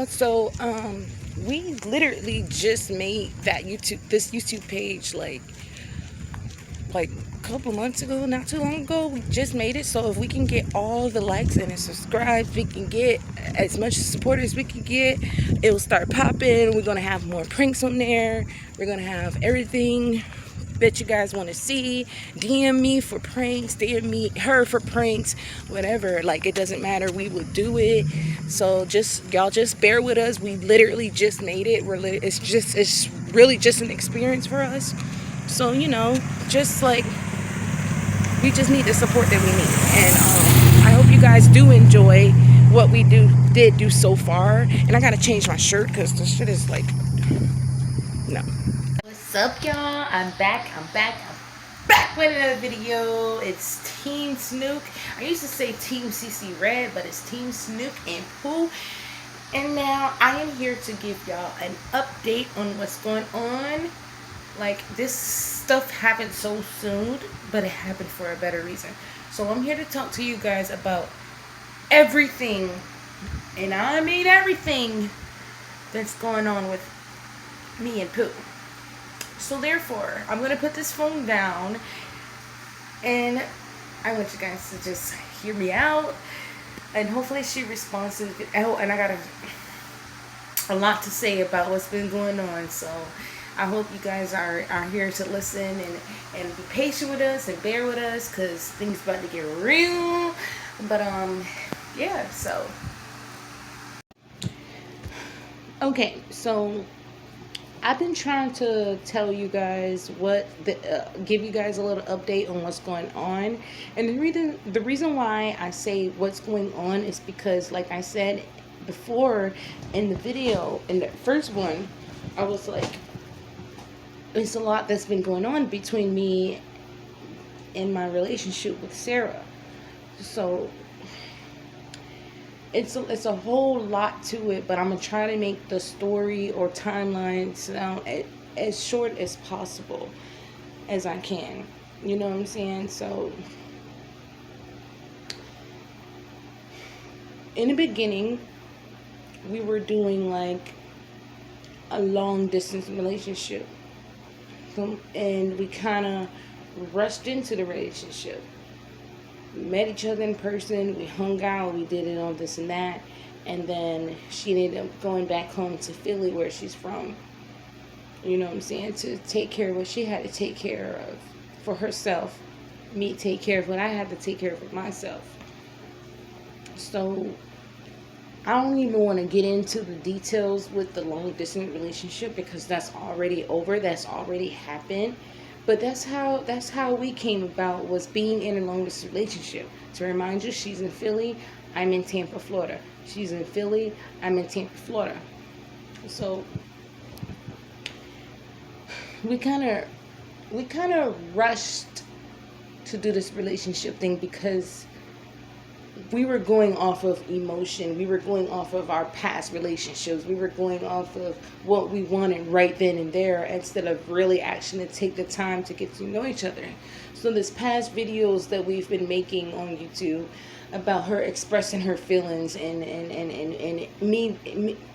y'all. So we literally just made this YouTube page like a couple months ago, not too long ago. We just made it. So if we can get all the likes and the subscribes, we can get as much support as we can get, it will start popping. We're gonna have more pranks on there. We're gonna have everything that you guys want to see. DM me for pranks, DM me her for pranks, whatever. Like, it doesn't matter, we will do it. So y'all just bear with us. We literally just made it. It's really just an experience for us. So just like, we just need the support that we need. And I hope you guys do enjoy what we did do so far. And I gotta change my shirt because this shit is like, no. What's up, y'all? I'm back with another video. It's Team Snook. I used to say Team CC Red, but it's Team Snook and Pooh. And now I am here to give y'all an update on what's going on. Like, this stuff happened so soon, but it happened for a better reason. So I'm here to talk to you guys about everything, and I mean everything, that's going on with me and Pooh. So therefore, I'm going to put this phone down, and I want you guys to just hear me out, and hopefully she responds to it. Oh, and I got a lot to say about what's been going on, so I hope you guys are here to listen and be patient with us and bear with us, because things about to get real. But yeah, so okay, so I've been trying to tell you guys give you guys a little update on what's going on. And the reason why I say what's going on is because, like I said before in the video, in the first one, I was like, it's a lot that's been going on between me and my relationship with Sarah. So it's a whole lot to it, but I'm gonna try to make the story or timeline sound as short as possible as I can. You know what I'm saying? So in the beginning, we were doing like a long distance relationship, and we kind of rushed into the relationship. We met each other in person, we hung out, we did it on this and that, and then she ended up going back home to Philly, where she's from, you know what I'm saying, to take care of what she had to take care of for herself, me take care of what I had to take care of for myself. So I don't even want to get into the details with the long distance relationship, because that's already over, that's already happened. But that's how we came about, was being in a long distance relationship. To remind you, she's in Philly, I'm in Tampa, Florida. She's in Philly, I'm in Tampa, Florida. So we kind of rushed to do this relationship thing, because we were going off of emotion. We were going off of our past relationships. We were going off of what we wanted right then and there, instead of really actually take the time to get to know each other. So this past videos that we've been making on YouTube about her expressing her feelings and me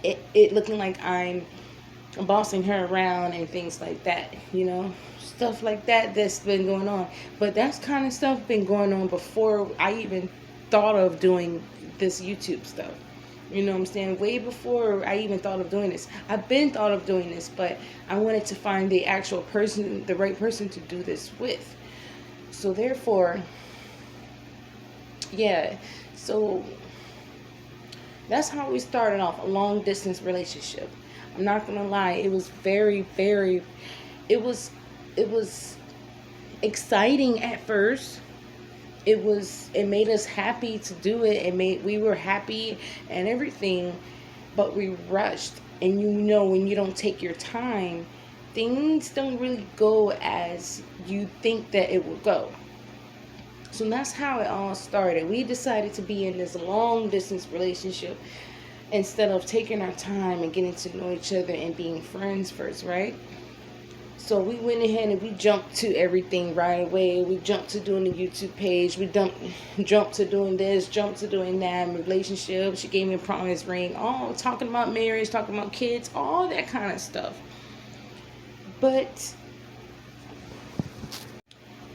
it looking like I'm bossing her around and things like that, stuff like that that's been going on. But that's kind of stuff been going on before I even thought of doing this YouTube stuff. You know what I'm saying? Way before I even thought of doing this. I've been thought of doing this, but I wanted to find the actual person, the right person to do this with. So therefore, yeah. So that's how we started off, a long distance relationship. I'm not gonna lie, it was very, very, it was exciting at first. It made us happy to do it. We were happy and everything, but we rushed. And when you don't take your time, things don't really go as you think that it will go. So that's how it all started. We decided to be in this long distance relationship instead of taking our time and getting to know each other and being friends first, right? So we went ahead and we jumped to everything right away. We jumped to doing the YouTube page. Jumped to doing this, jumped to doing that, relationship. She gave me a promise ring. All talking about marriage, talking about kids, all that kind of stuff. But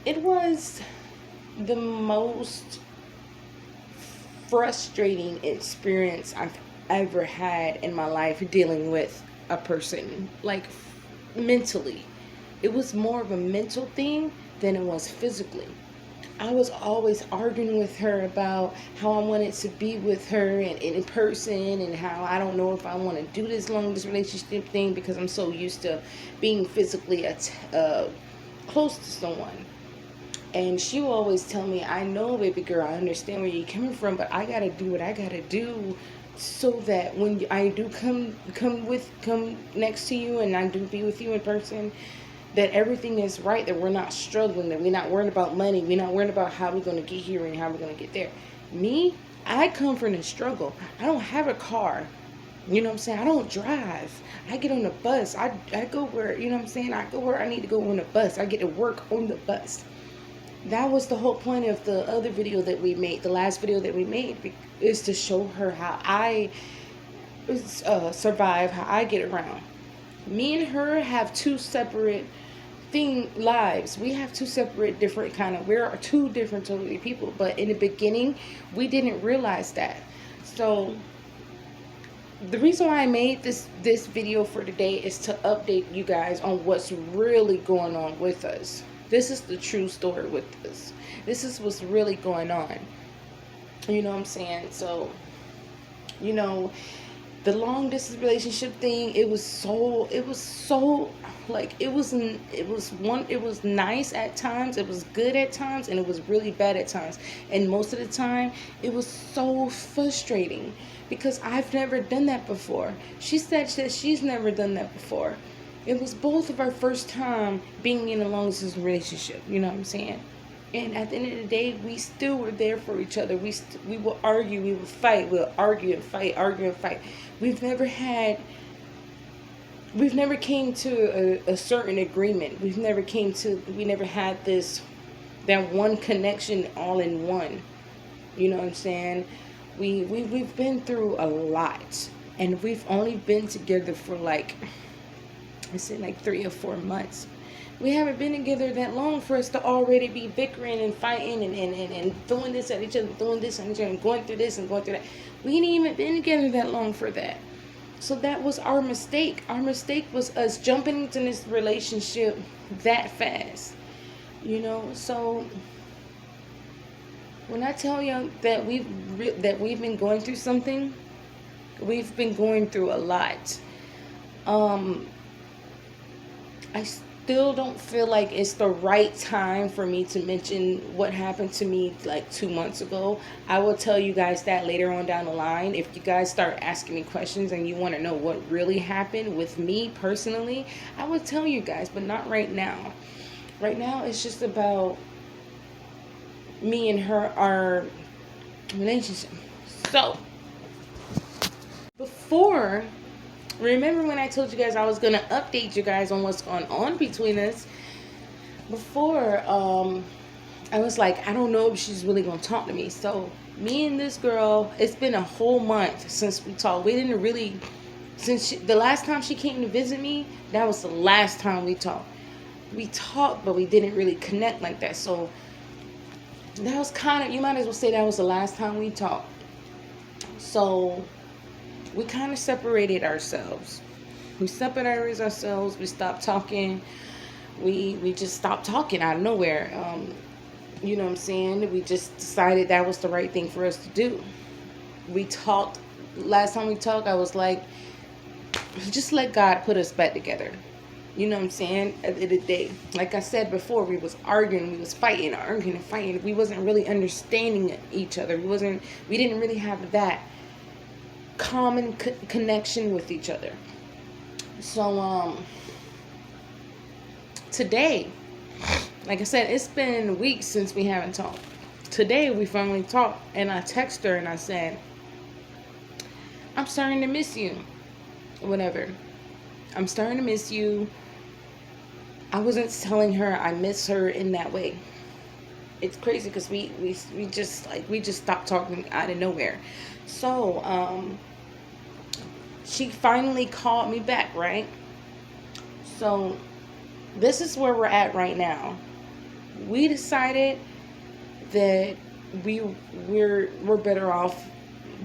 it was the most frustrating experience I've ever had in my life dealing with a person, like mentally. It was more of a mental thing than it was physically. I was always arguing with her about how I wanted to be with her and in person, and how I don't know if I want to do this long distance relationship thing because I'm so used to being physically close to someone. And she will always tell me, I know, baby girl, I understand where you're coming from, but I gotta do what I gotta do so that when I do come next to you and I do be with you in person, that everything is right, that we're not struggling, that we're not worried about money, we're not worried about how we're gonna get here and how we're gonna get there. Me, I come from the struggle. I don't have a car. You know what I'm saying? I don't drive. I get on the bus. I go where, you know what I'm saying? I go where I need to go on the bus. I get to work on the bus. That was the whole point of the other video that we made, the last video that we made, is to show her how I survive, how I get around. Me and her have two separate lives. We have two separate different we're two different totally people, but in the beginning we didn't realize that. So the reason why I made this video for today is to update you guys on what's really going on with us. This is the true story with us. This is what's really going on. You know what I'm saying? So, you know, the long distance relationship thing, it was nice at times, it was good at times, and it was really bad at times. And most of the time, it was so frustrating because I've never done that before. She said that she's never done that before. It was both of our first time being in a long distance relationship, you know what I'm saying? And at the end of the day, we still were there for each other. We will argue, we will fight, we'll argue and fight, argue and fight. We've never came to a certain agreement. We never had that one connection all in one. You know what I'm saying? We've been through a lot, and we've only been together for like 3 or 4 months. We haven't been together that long for us to already be bickering and fighting and throwing this at each other, and going through this and going through that. We ain't even been together that long for that. So that was our mistake. Our mistake was us jumping into this relationship that fast. You know, so when I tell you that we've been going through something, we've been going through a lot. I still don't feel like it's the right time for me to mention what happened to me like 2 months ago. I will tell you guys that later on down the line. If you guys start asking me questions and you want to know what really happened with me personally, I will tell you guys, but not right now. Right now, it's just about me and her, our relationship. So, remember when I told you guys I was going to update you guys on what's going on between us? Before, I was like, I don't know if she's really going to talk to me. So, me and this girl, it's been a whole month since we talked. We didn't really, the last time she came to visit me, that was the last time we talked. We talked, but we didn't really connect like that. So, that was you might as well say that was the last time we talked. So, we kind of separated ourselves. We separated ourselves. We stopped talking. We just stopped talking out of nowhere. You know what I'm saying? We just decided that was the right thing for us to do. We talked. Last time we talked, I was like, just let God put us back together. You know what I'm saying? At the end of the day, like I said before, we was arguing, we was fighting, arguing and fighting. We wasn't really understanding each other. We didn't really have that common connection with each other. So today, like I said, it's been weeks since we haven't talked. Today we finally talked, and I texted her and I said, I'm starting to miss you. Whatever. I'm starting to miss you. I wasn't telling her I miss her in that way. It's crazy because we just we just stopped talking out of nowhere. So she finally called me back, right? So this is where we're at right now. We decided that we we're better off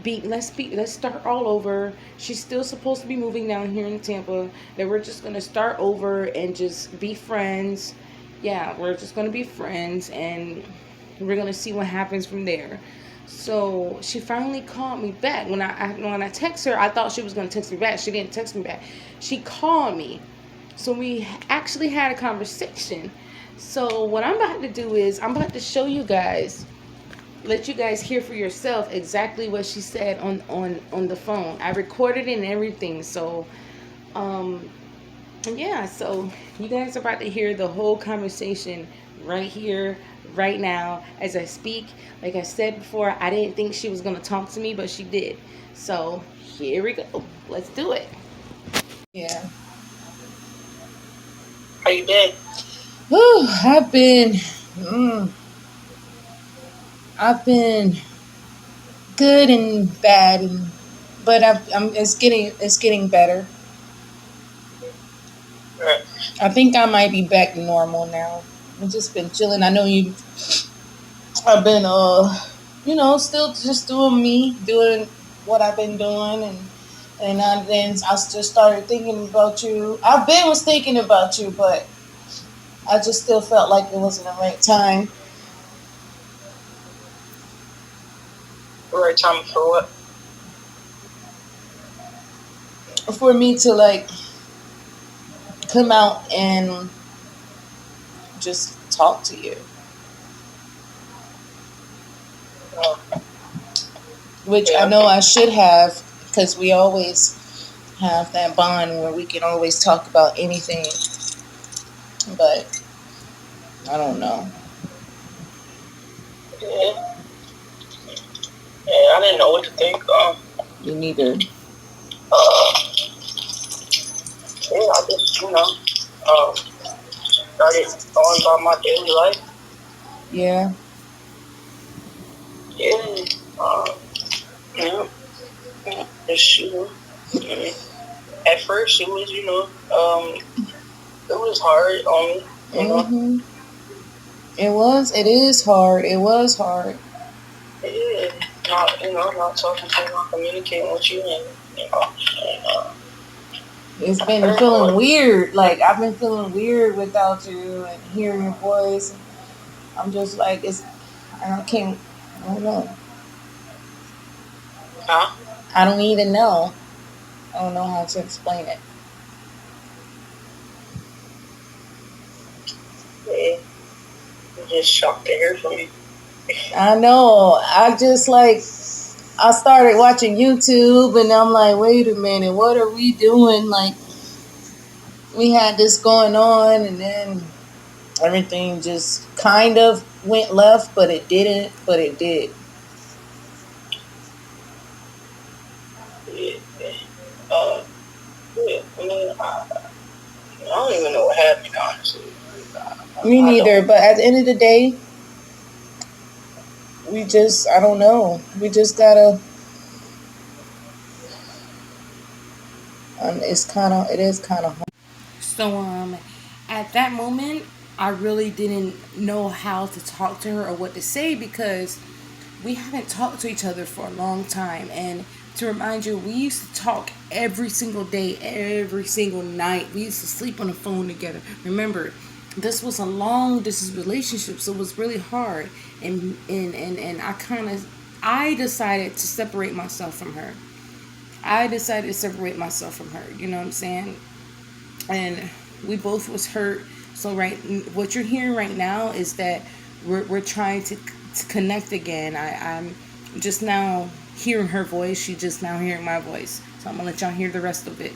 let's start all over. She's still supposed to be moving down here in Tampa. That we're just gonna start over and just be friends. Yeah, we're just gonna be friends and we're gonna see what happens from there. So she finally called me back. When I text her, I thought she was gonna text me back. She didn't text me back. She called me. So we actually had a conversation. So what I'm about to do is I'm about to show you guys, let you guys hear for yourself exactly what she said on the phone. I recorded it and everything. So um yeah, so you guys are about to hear the whole conversation right here, right now, as I speak. Like I said before, I didn't think she was gonna talk to me, but she did. So here we go. Let's do it. Yeah. How you been? Whew, I've been good and bad, but it's getting better. Right. I think I might be back to normal now. I've just been chilling. I know I've been still just doing me, doing what I've been doing, then I just started thinking about you. Was thinking about you, but I just still felt like it wasn't the right time. The right time for what? For me to come out and just talk to you. Which I know I should have, because we always have that bond where we can always talk about anything. But I don't know. Yeah. Yeah, I didn't know what to think. You neither. Yeah, I just, started going about my daily life. Yeah. Yeah. Yeah. Just, at first it was, it was hard on me, Mm-hmm. It is hard. It was hard. Yeah. Not talking to you, not communicating with you, and it's been feeling weird. Like, I've been feeling weird without you and hearing your voice. I'm just like, I don't know. Huh? I don't even know. I don't know how to explain it. Yeah. I'm just shocked to hear from you. I know. I started watching YouTube and I'm like, wait a minute, what are we doing? Like, we had this going on and then everything just kind of went left, but it didn't, but it did. Yeah. Yeah. I don't even know what happened, honestly. Me neither, but at the end of the day, I don't know. We just gotta, it is kind of hard. So, at that moment, I really didn't know how to talk to her or what to say because we haven't talked to each other for a long time. And to remind you, we used to talk every single day, every single night. We used to sleep on the phone together. Remember, this was a long distance relationship, so it was really hard. And I decided to separate myself from her. You know what I'm saying? And we both was hurt. So what you're hearing right now is that we're trying to connect again. I'm just now hearing her voice. She's just now hearing my voice. So I'm gonna let y'all hear the rest of it.